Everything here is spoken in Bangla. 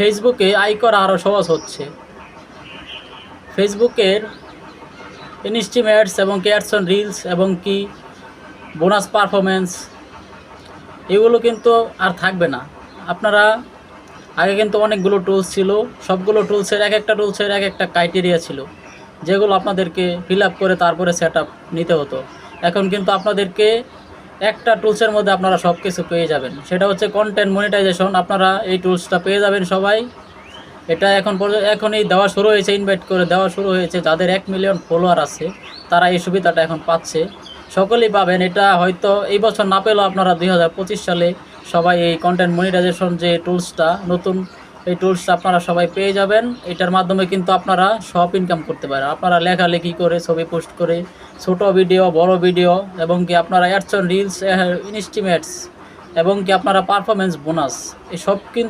ফেসবুকে আয় করা আরও সহজ হচ্ছে। ফেসবুকের ইনস্টিমেটস এবং অ্যাডস অন রিলস এবং কি বোনাস পারফরমেন্স এগুলো কিন্তু আর থাকবে না। আপনারা আগে কিন্তু অনেকগুলো টুলস ছিল, সবগুলো টুলসের এক একটা টুলসের এক একটা ক্রাইটেরিয়া ছিল, যেগুলো আপনাদেরকে ফিল আপ করে তারপরে সেট আপ নিতে হতো। এখন কিন্তু আপনাদেরকে একটা টুলসের মধ্যে আপনারা সব কিছু পেয়ে যাবেন, সেটা হচ্ছে কন্টেন্ট মনিটাইজেশন। আপনারা এই টুলসটা পেয়ে যাবেন সবাই। এটা এখনই দেওয়া শুরু হয়েছে, ইনভাইট করে দেওয়া শুরু হয়েছে। যাদের 1 মিলিয়ন ফলোয়ার আছে তারা এই সুবিধাটা এখন পাচ্ছে, সকলেই পাবেন। এটা হয়তো এই বছর না পেলেও আপনারা 2025 সালে সবাই এই কন্টেন্ট মনিটাইজেশন যে টুলসটা নতুন, এই টুলসটা আপনারা সবাই পেয়ে যাবেন। এটার মাধ্যমে কিন্তু আপনারা সব ইনকাম করতে পারেন। আপনারা লেখালেখি করে, ছবি পোস্ট করে, ছোট ভিডিও, বড় ভিডিও, এবং কি আপনারা অ্যাডস অন রিলস, ইনস্টিমেটস, এবং কি আপনারা পারফরমেন্স বোনাস, এসব কিন্তু